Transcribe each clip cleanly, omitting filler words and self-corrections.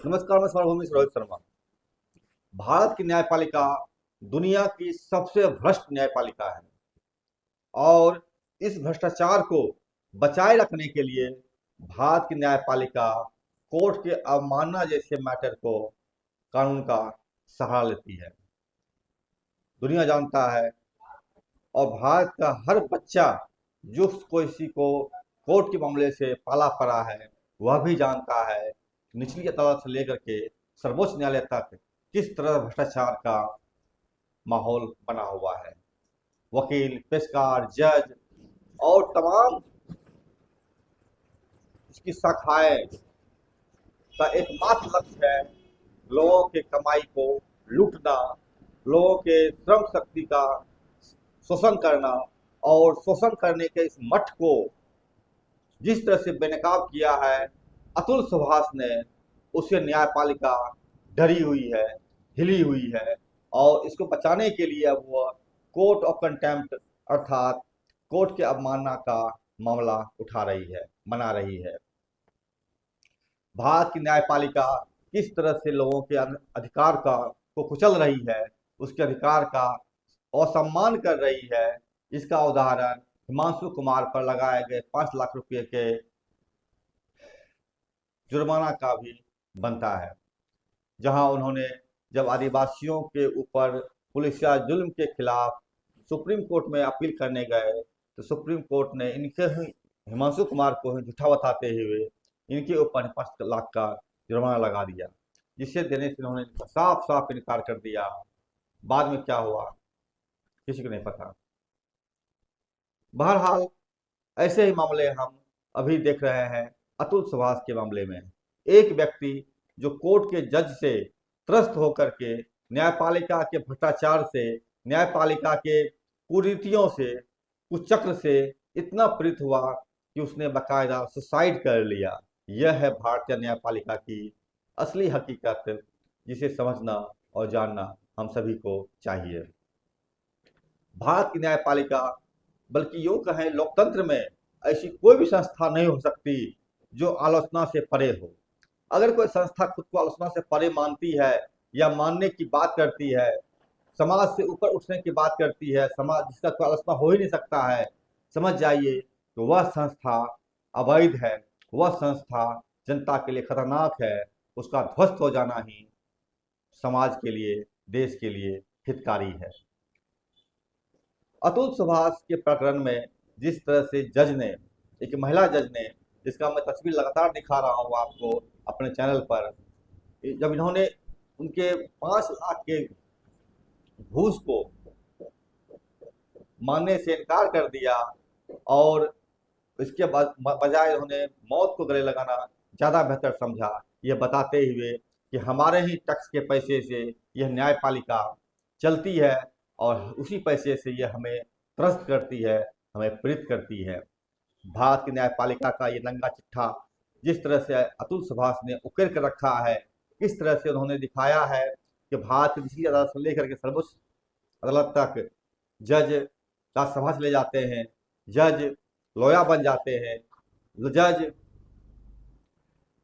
नमस्कार, मैं सार्वभौमिक रोहित शर्मा। भारत की न्यायपालिका दुनिया की सबसे भ्रष्ट न्यायपालिका है और इस भ्रष्टाचार को बचाए रखने के लिए भारत की न्यायपालिका कोर्ट के अवमानना जैसे मैटर को कानून का सहारा लेती है। दुनिया जानता है और भारत का हर बच्चा जो किसी को कोर्ट के मामले से पाला पड़ा है वह भी जानता है निचली अदालत से लेकर के सर्वोच्च न्यायालय तक किस तरह भ्रष्टाचार का माहौल बना हुआ है। वकील, पेशकार, जज और तमाम इसकी शाखाएं का एकमात्र लक्ष्य है लोगों के कमाई को लूटना, लोगों के श्रम शक्ति का शोषण करना और शोषण करने के इस मठ को जिस तरह से बेनकाब किया है अतुल सुभाष ने, उससे न्यायपालिका डरी हुई है, हिली हुई है और इसको बचाने के लिए अब वह कोर्ट ऑफ कंटेम्प्ट अर्थात कोर्ट के अवमानना का मामला उठा रही है, बना रही है। भारत की न्यायपालिका किस तरह से लोगों के अधिकार का को कुचल रही है, उसके अधिकार का असम्मान कर रही है, इसका उदाहरण हिमांशु कुमार पर लगाए गए 5 लाख रुपए के जुर्माना का भी बनता है। जहां उन्होंने जब आदिवासियों के ऊपर पुलिसिया जुल्म के खिलाफ सुप्रीम कोर्ट में अपील करने गए तो सुप्रीम कोर्ट ने इनके ही हिमांशु कुमार को झूठा बताते हुए इनके ऊपर 5 लाख का जुर्माना लगा दिया, जिसे देने से उन्होंने साफ साफ इनकार कर दिया। बाद में क्या हुआ किसी को नहीं पता। बहरहाल ऐसे ही मामले हम अभी देख रहे हैं अतुल सुभाष के मामले में। एक व्यक्ति जो कोर्ट के जज से त्रस्त होकर के न्यायपालिका के भ्रष्टाचार से, न्यायपालिका के कुरीतियों से, कुचक्र से इतना प्रेरित हुआ कि उसने बाकायदा सुसाइड कर लिया। यह है भारतीय न्यायपालिका की असली हकीकत, जिसे समझना और जानना हम सभी को चाहिए। भारत की न्यायपालिका, बल्कि यूं कहें लोकतंत्र में ऐसी कोई भी संस्था नहीं हो सकती जो आलोचना से परे हो। अगर कोई संस्था खुद को आलोचना से परे मानती है या मानने की बात करती है, समाज से ऊपर उठने की बात करती है, समाज जिसका कोई आलोचना हो ही नहीं सकता है, समझ जाइए तो वह संस्था अवैध है, वह संस्था जनता के लिए खतरनाक है। उसका ध्वस्त हो जाना ही समाज के लिए, देश के लिए हितकारी है। अतुल सुभाष के प्रकरण में जिस तरह से जज ने, एक महिला जज ने, जिसका मैं तस्वीर लगातार दिखा रहा हूँ आपको अपने चैनल पर, जब इन्होंने उनके 5 लाख के घूस को मानने से इनकार कर दिया और इसके बाद बजाय उन्होंने मौत को गले लगाना ज़्यादा बेहतर समझा, ये बताते हुए कि हमारे ही टैक्स के पैसे से यह न्यायपालिका चलती है और उसी पैसे से ये हमें त्रस्त करती है, हमें प्रेरित करती है। भारत की न्यायपालिका का ये नंगा चिट्ठा जिस तरह से अतुल सुभाष ने उकेर कर रखा है, किस तरह से उन्होंने दिखाया है कि भारत की निचली अदालत से लेकर के सर्वोच्च अदालत तक जज राज्यसभा से ले जाते हैं, जज लोया बन जाते हैं, जज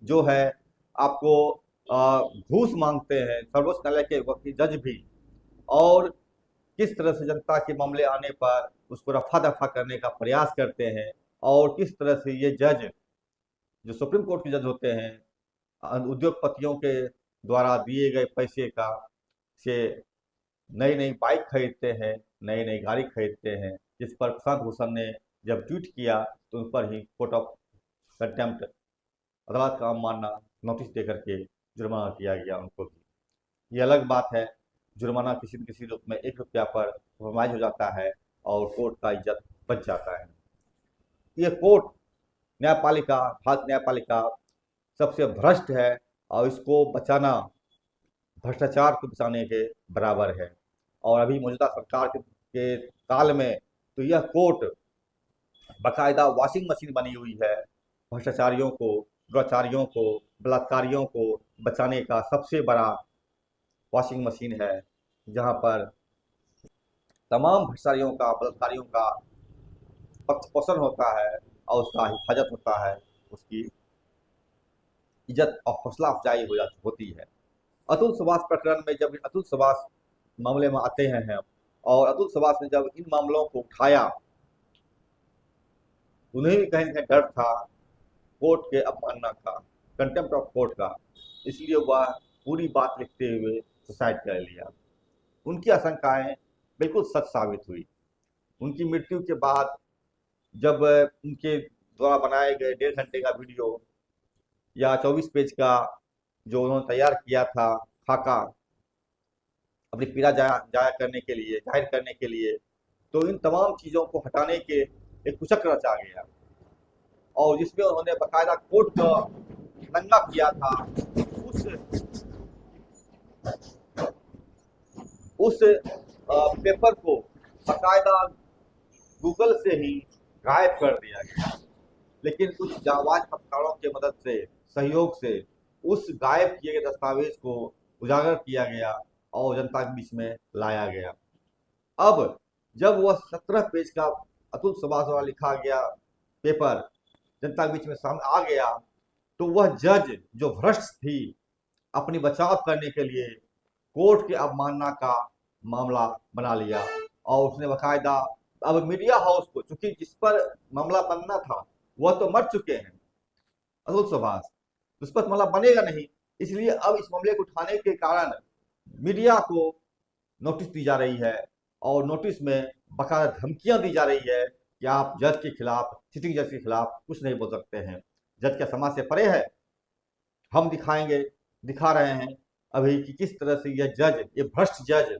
जो है आपको घूस मांगते हैं, सर्वोच्च न्यायालय के वकील जज भी, और किस तरह से जनता के मामले आने पर उसको रफा दफा करने का प्रयास करते हैं और किस तरह से ये जज जो सुप्रीम कोर्ट के जज होते हैं उद्योगपतियों के द्वारा दिए गए पैसे का से नई नई बाइक खरीदते हैं, नई नई गाड़ी खरीदते हैं, जिस पर प्रशांत भूषण ने जब ट्वीट किया तो उन पर ही कोर्ट ऑफ कंटेम्प्ट अदालत का मानना नोटिस दे करके जुर्माना किया गया उनको भी। ये अलग बात है, जुर्माना किसी न किसी रूप में 1 रुपया पर कॉम्प्रोमाइज हो जाता है और कोर्ट का इज्जत बच जाता है। ये कोर्ट न्यायपालिका, भारत न्यायपालिका सबसे भ्रष्ट है और इसको बचाना भ्रष्टाचार को बचाने के बराबर है। और अभी मौजूदा सरकार के काल में तो यह कोर्ट बाकायदा वॉशिंग मशीन बनी हुई है। भ्रष्टाचारियों को, दुराचारियों को, बलात्कारियों को बचाने का सबसे बड़ा वॉशिंग मशीन है, जहां पर तमाम भ्रष्टाचारियों का, बलात्कारियों का पक्ष पोषण होता है और उसका हिफाजत होता है, उसकी इज्जत और हौसला अफजाई होती है। अतुल सुभाष प्रकरण में जब अतुल सुभाष मामले में आते हैं हम, और अतुल सुभाष ने जब इन मामलों को उठाया, उन्हें भी कहीं ना डर था कोर्ट के अवमानना का, कंटेम्प्ट ऑफ कोर्ट का, इसलिए वह पूरी बात लिखते हुए सुसाइड कर लिया। उनकी आशंकाएं बिल्कुल सच साबित हुई। उनकी मृत्यु के बाद जब उनके द्वारा बनाए गए 1.5 घंटे का वीडियो या 24 पेज का जो उन्होंने तैयार किया था खाका अपनी पीड़ा जाहिर करने के लिए, तो इन तमाम चीज़ों को हटाने के एक कुचक्र रचा गया, और जिसमें उन्होंने बाकायदा कोर्ट का नंगा किया था। उस पेपर को बाकायदा गूगल से ही गायब कर दिया गया, लेकिन कुछ जांबाज पत्रकारों के मदद से, सहयोग से उस गायब किए गए दस्तावेज को उजागर किया गया और जनता के बीच में लाया गया। अब जब वह 17 पेज का अतुल सुभाष द्वारा लिखा गया पेपर जनता के बीच में सामने आ गया, तो वह जज जो भ्रष्ट थी, अपनी बचाव करने के लिए कोर्ट के अवमानना का मामला बना लिया, और उसने बाकायदा अब मीडिया हाउस को, चूंकि जिस पर मामला बनना था वह तो मर चुके हैं अतुल सुभाष, उस पर मामला बनेगा नहीं, इसलिए अब इस मामले को उठाने के कारण मीडिया को नोटिस दी जा रही है, और नोटिस में बाकायदा धमकियां दी जा रही है कि आप जज के खिलाफ, सिटिंग जज के खिलाफ कुछ नहीं बोल सकते हैं, जज क्या समाज से परे है। हम दिखा रहे हैं अभी कि किस तरह से ये भ्रष्ट जज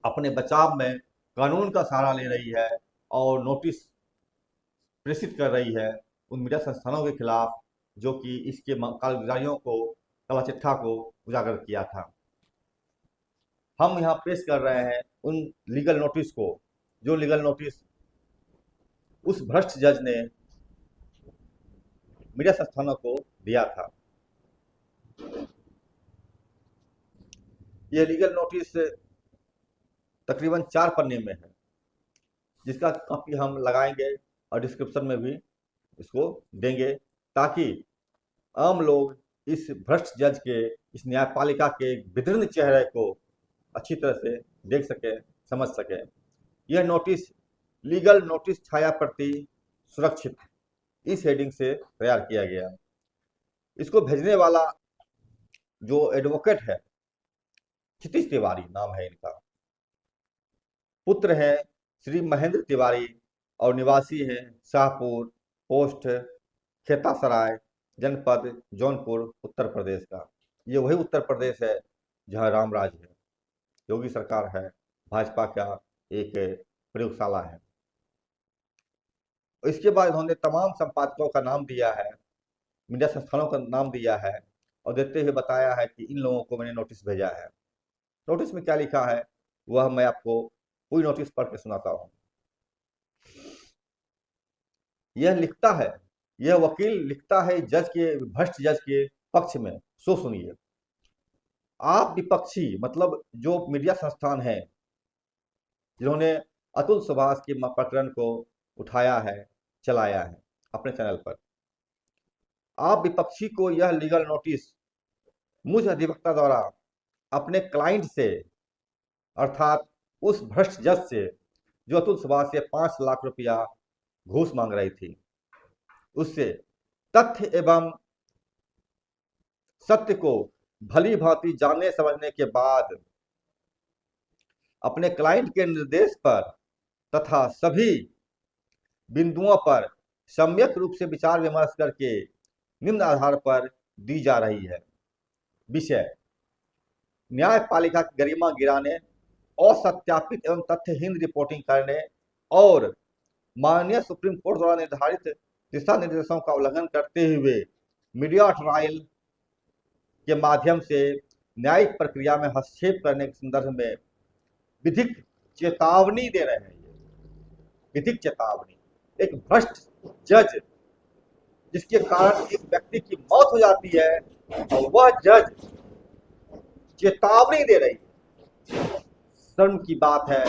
अपने बचाव में कानून का सहारा ले रही है और नोटिस प्रेषित कर रही है उन मीडिया संस्थानों के खिलाफ जो कि इसके कागजारियों को, काला चिट्ठा को उजागर किया था। हम यहाँ पेश कर रहे हैं उन लीगल नोटिस को, जो लीगल नोटिस उस भ्रष्ट जज ने मीडिया संस्थानों को दिया था। यह लीगल नोटिस तकरीबन 4 पन्ने में है, जिसका कॉपी हम लगाएंगे और डिस्क्रिप्शन में भी इसको देंगे, ताकि आम लोग इस भ्रष्ट जज के, इस न्यायपालिका के विदीर्ण चेहरे को अच्छी तरह से देख सके, समझ सके। यह नोटिस लीगल नोटिस छाया प्रति सुरक्षित इस हेडिंग से तैयार किया गया। इसको भेजने वाला जो एडवोकेट है, क्षितिज तिवारी नाम है इनका, पुत्र है श्री महेंद्र तिवारी और निवासी है शाहपुर, पोस्ट खेतासराय, जनपद जौनपुर, उत्तर प्रदेश का। ये वही उत्तर प्रदेश है जहाँ रामराज है, योगी सरकार है, भाजपा का एक प्रयोगशाला है। इसके बाद उन्होंने तमाम संपादकों का नाम दिया है, मीडिया संस्थानों का नाम दिया है, और देते हुए बताया है कि इन लोगों को मैंने नोटिस भेजा है। नोटिस में क्या लिखा है वह मैं आपको पूरी नोटिस पढ़ के सुनाता हूं। यह वकील लिखता है भ्रष्ट जज के पक्ष में, सो सुनिए। आप विपक्षी, मतलब जो मीडिया संस्थान है जिन्होंने अतुल सुभाष के प्रकरण को उठाया है, चलाया है अपने चैनल पर, आप विपक्षी को यह लीगल नोटिस मुझ अधिवक्ता द्वारा अपने क्लाइंट से, अर्थात उस भ्रष्ट जज से जो अतुल सुभाष से 5 लाख रुपया घूस मांग रही थी, उससे तथ्य एवं सत्य को भली भांति जानने समझने के बाद अपने क्लाइंट के निर्देश पर तथा सभी बिंदुओं पर सम्यक रूप से विचार विमर्श करके निम्न आधार पर दी जा रही है। विषय: न्यायपालिका की गरिमा गिराने, असत्यापित एवं तथ्यहीन रिपोर्टिंग करने और माननीय सुप्रीम कोर्ट द्वारा निर्धारित दिशा निर्देशों का उल्लंघन करते हुए मीडिया ट्रायल के माध्यम से न्यायिक प्रक्रिया में हस्तक्षेप करने के संदर्भ में विधिक चेतावनी दे रहे हैं। विधिक चेतावनी, एक भ्रष्ट जज जिसके कारण एक व्यक्ति की मौत हो जाती है और वह जज चेतावनी दे रही है। शर्म की बात है,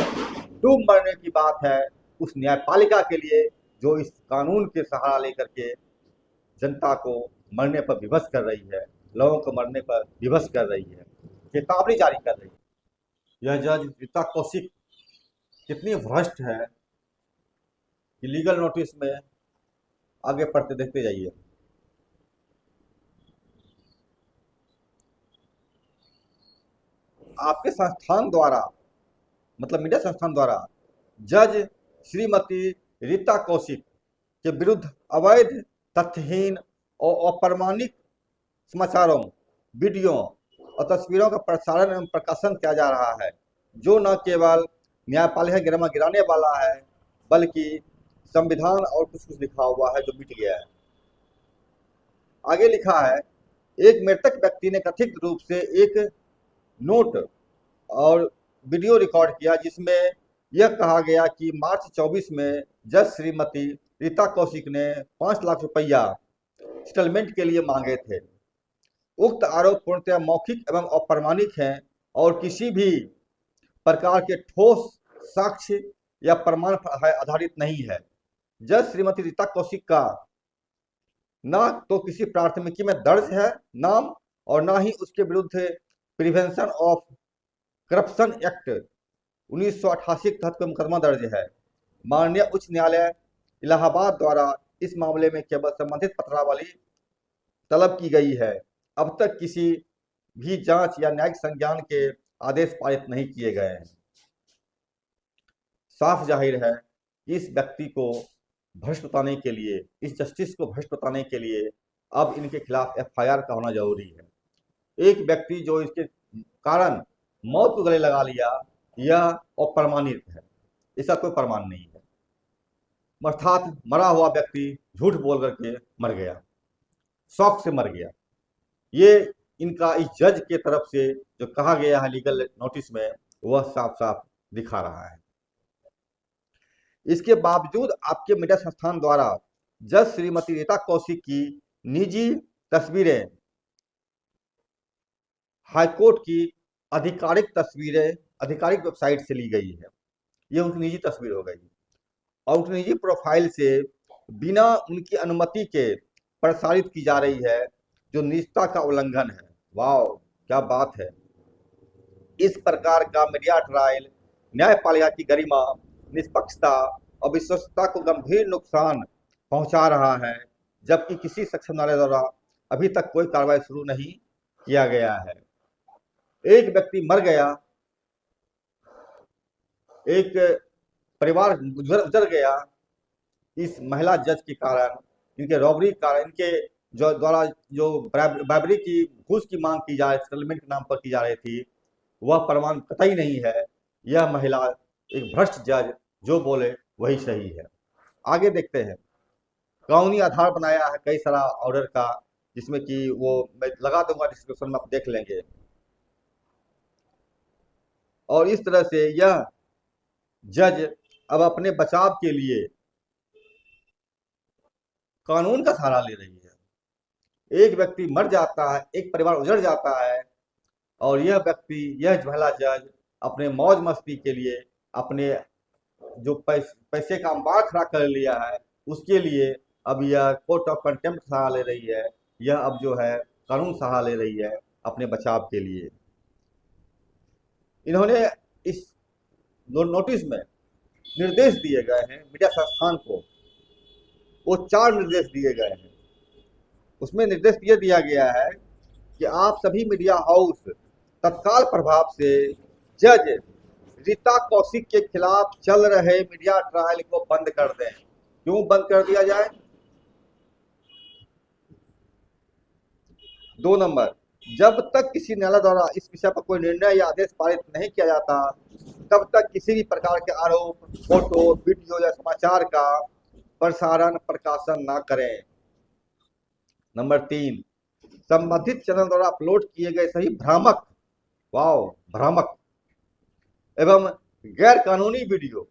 डूब मरने की बात है उस न्यायपालिका के लिए जो इस कानून के सहारा लेकर के जनता को मरने पर विवश कर रही है, लोगों को मरने पर विवश कर रही है, चेतावनी जारी कर रही है। यह जज रीता कौशिक कितनी भ्रष्ट है कि लीगल नोटिस में आगे पढ़ते देखते जाइए। आपके संस्थान द्वारा, मतलब मीडिया संस्थान द्वारा, जज श्रीमती रीता कौशिक के विरुद्ध अवैध, तथ्यहीन और अप्रमाणिक समाचारों, वीडियो और तस्वीरों का प्रसारण एवं प्रकाशन किया जा रहा है, जो न केवल न्यायपालिका गरिमा गिराने वाला है, बल्कि संविधान और कुछ कुछ लिखा हुआ है जो मिट गया है। आगे लिखा है, एक मृतक व्यक्ति ने कथित रूप से एक नोट और वीडियो रिकॉर्ड किया, जिसमें यह कहा गया कि मार्च 24 में जज श्रीमती रीता कौशिक ने 5 लाख रुपया सेटलमेंट के लिए मांगे थे। उक्त आरोप पूर्णतः मौखिक एवं अप्रमाणिक हैं और किसी भी प्रकार के ठोस साक्ष्य या प्रमाण पर आधारित नहीं है। जज श्रीमती रीता कौशिक का न तो किसी प्राथमिकी में दर्ज है नाम, और न ही उसके विरुद्ध प्रिवेंशन ऑफ करप्शन एक्ट 1988 के तहत कोई मुकदमा दर्ज है। माननीय उच्च न्यायालय इलाहाबाद द्वारा इस मामले में केवल संबंधित पत्रावली तलब की गई है। अब तक किसी भी जांच या न्यायिक संज्ञान के आदेश पारित नहीं किए गए हैं। साफ जाहिर है कि इस व्यक्ति को भ्रष्ट बताने के लिए, इस जस्टिस को भ्रष्ट बताने के लिए अब इनके खिलाफ एफआईआर का होना जरूरी है। एक व्यक्ति जो इसके कारण मौत को गले लगा लिया, यह अप्रमाणित है, इसका कोई प्रमाण नहीं है। अर्थात मरा हुआ व्यक्ति झूठ बोल करके मर गया, शौक से मर गया। ये इनका इस जज के तरफ से जो कहा गया है लीगल नोटिस में, वह साफ साफ दिखा रहा है। इसके बावजूद आपके मीडिया संस्थान द्वारा जज श्रीमती रीता कौशिक की निजी तस्वीरें, हाईकोर्ट की आधिकारिक तस्वीरें आधिकारिक वेबसाइट से ली गई है, ये उनकी निजी तस्वीर हो गई, और उनकी निजी प्रोफाइल से बिना उनकी अनुमति के प्रसारित की जा रही है, जो निजता का उल्लंघन है। वाह, क्या बात है। इस प्रकार का मीडिया ट्रायल न्यायपालिका की गरिमा, निष्पक्षता और विश्वसनीयता को गंभीर नुकसान पहुंचा रहा है, जबकि किसी सक्षम न्यायालय द्वारा अभी तक कोई कार्रवाई शुरू नहीं किया गया है। एक व्यक्ति मर गया, एक परिवार गुजर गया इस महिला जज के कारण, इनके रॉबरी के कारण, इनके जो द्वारा जो ब्राइबरी की घूस की मांग की जा रही, सेटलमेंट के नाम पर की जा रही थी, वह प्रमाण कतई नहीं है। यह महिला एक भ्रष्ट जज जो बोले वही सही है। आगे देखते हैं, कानूनी आधार बनाया है कई सारा ऑर्डर का, जिसमें कि वो मैं लगा दूंगा डिस्क्रिप्शन में, आप देख लेंगे। और इस तरह से यह जज अब अपने बचाव के लिए कानून का सहारा ले रही है। एक व्यक्ति मर जाता है, एक परिवार उजड़ जाता है, और यह व्यक्ति, यह महिला जज अपने मौज मस्ती के लिए, अपने जो पैसे का अंबार खड़ा कर लिया है, उसके लिए अब यह कोर्ट ऑफ कंटेम्प्ट सहारा ले रही है। यह अब जो है कानून सहारा ले रही है अपने बचाव के लिए। इन्होंने इस नोटिस में निर्देश दिए गए हैं मीडिया संस्थान को, वो 4 निर्देश दिए गए हैं। उसमें निर्देश ये दिया गया है कि आप सभी मीडिया हाउस तत्काल प्रभाव से जज रीता कौशिक के खिलाफ चल रहे मीडिया ट्रायल को बंद कर दें। क्यों बंद कर दिया जाए? 2 नंबर, जब तक किसी न्यायालय द्वारा इस विषय पर कोई निर्णय या आदेश पारित नहीं किया जाता, तब तक किसी भी प्रकार के आरोप, फोटो, वीडियो या समाचार का प्रसारण, प्रकाशन न करें। नंबर 3, संबंधित चैनल द्वारा अपलोड किए गए सभी भ्रामक, वाओ भ्रामक एवं गैर कानूनी वीडियो,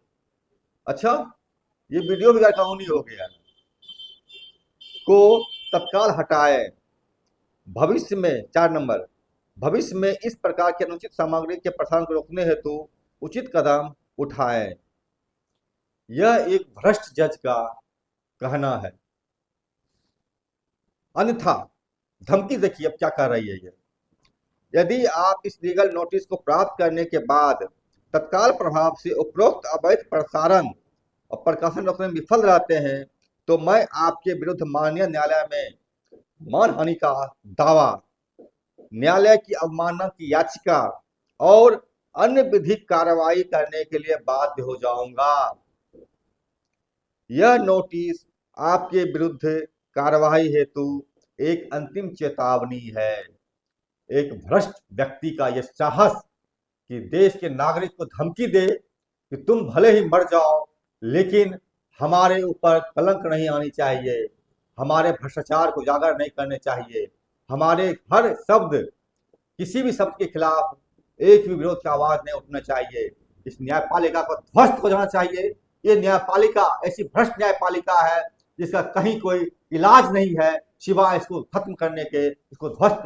अच्छा ये वीडियो भी गैर कानूनी हो गया, को तत्काल हटाएं। भविष्य में 4 नंबर, भविष्य में इस प्रकार की अनुचित सामग्री के प्रसारण को रोकने हेतु उचित कदम उठाएं। यह एक भ्रष्ट जज का कहना है। अन्यथा धमकी देखिए अब क्या कर रही है ये। यदि आप इस लीगल नोटिस को प्राप्त करने के बाद तत्काल प्रभाव से उपरोक्त अवैध प्रसारण और प्रकाशन रोकने में विफल रहते हैं तो मैं आपके विरुद्ध माननीय न्यायालय में मानहानि का दावा, न्यायालय की अवमानना की याचिका और अन्य विधिक कार्रवाई करने के लिए बाध्य हो जाऊंगा। यह नोटिस आपके विरुद्ध कार्रवाई हेतु एक अंतिम चेतावनी है। एक भ्रष्ट व्यक्ति का यह साहस कि देश के नागरिक को धमकी दे कि तुम भले ही मर जाओ लेकिन हमारे ऊपर कलंक नहीं आनी चाहिए, हमारे भ्रष्टाचार को उजागर नहीं करने चाहिए, हमारे हर शब्द, किसी भी शब्द के खिलाफ एक भी विरोध की आवाज नहीं उठना चाहिए। इस न्यायपालिका को ध्वस्त हो जाना चाहिए। ये न्यायपालिका ऐसी भ्रष्ट न्यायपालिका है जिसका कहीं कोई इलाज नहीं है सिवाय इसको खत्म करने के, इसको ध्वस्त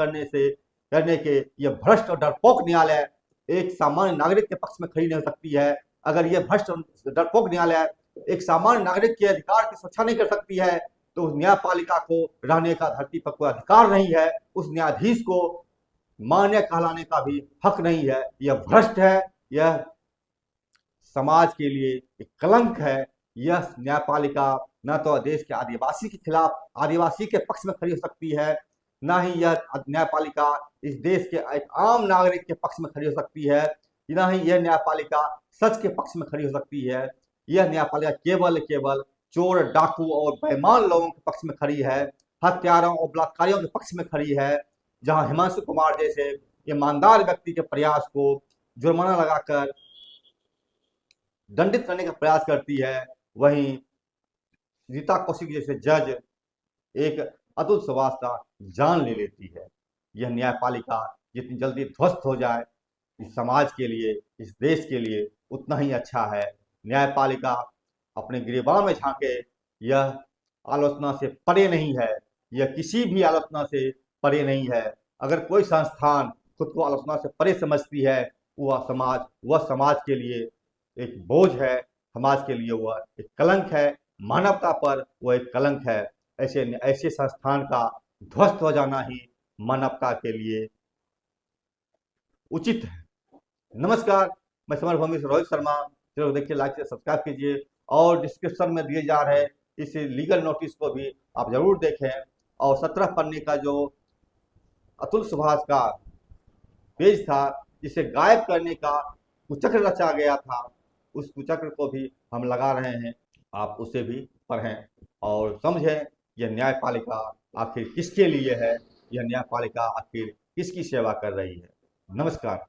करने के। ये भ्रष्ट और डरपोक न्यायालय एक सामान्य नागरिक के पक्ष में खड़ी नहीं हो सकती है। अगर ये भ्रष्ट डरपोक न्यायालय एक सामान्य नागरिक के अधिकार की सुरक्षा नहीं कर सकती है तो उस न्यायपालिका को रहने का धरती पर कोई अधिकार नहीं है। उस न्यायाधीश को मान्य कहलाने का भी हक नहीं है। यह भ्रष्ट है, यह समाज के लिए एक कलंक है। यह न्यायपालिका न तो देश के आदिवासी के खिलाफ, आदिवासी के पक्ष में खड़ी हो सकती है, न ही यह न्यायपालिका इस देश के एक आम नागरिक के पक्ष में खड़ी हो सकती है, न ही यह न्यायपालिका सच के पक्ष में खड़ी हो सकती है। यह न्यायपालिका केवल चोर, डाकू और बेईमान लोगों के पक्ष में खड़ी है, हत्यारों और बलात्कारियों के पक्ष में खड़ी है। जहां हिमांशु कुमार जैसे ईमानदार व्यक्ति के प्रयास को जुर्माना लगाकर दंडित करने का प्रयास करती है, वहीं रीता कौशिक जैसे जज एक अतुल सुभाष का जान ले लेती है। यह न्यायपालिका जितनी जल्दी ध्वस्त हो जाए इस समाज के लिए, इस देश के लिए उतना ही अच्छा है। न्यायपालिका अपने गिरबान में झांके, यह आलोचना से परे नहीं है, यह किसी भी आलोचना से परे नहीं है। अगर कोई संस्थान खुद को आलोचना से परे समझती है वह समाज के लिए एक बोझ है, समाज के लिए वह एक कलंक है, मानवता पर वह एक कलंक है। ऐसे संस्थान का ध्वस्त हो जाना ही मानवता के लिए उचित है। नमस्कार, मैं समरभूमि से रोहित शर्मा। चलो देखिए, लाइक से सब्सक्राइब कीजिए और डिस्क्रिप्शन में दिए जा रहे इस लीगल नोटिस को भी आप जरूर देखें। और 17 पन्ने का जो अतुल सुभाष का पेज था जिसे गायब करने का कुचक्र रचा गया था, उस कुचक्र को भी हम लगा रहे हैं, आप उसे भी पढ़ें और समझें यह न्यायपालिका आखिर किसके लिए है, यह न्यायपालिका आखिर किसकी सेवा कर रही है। नमस्कार।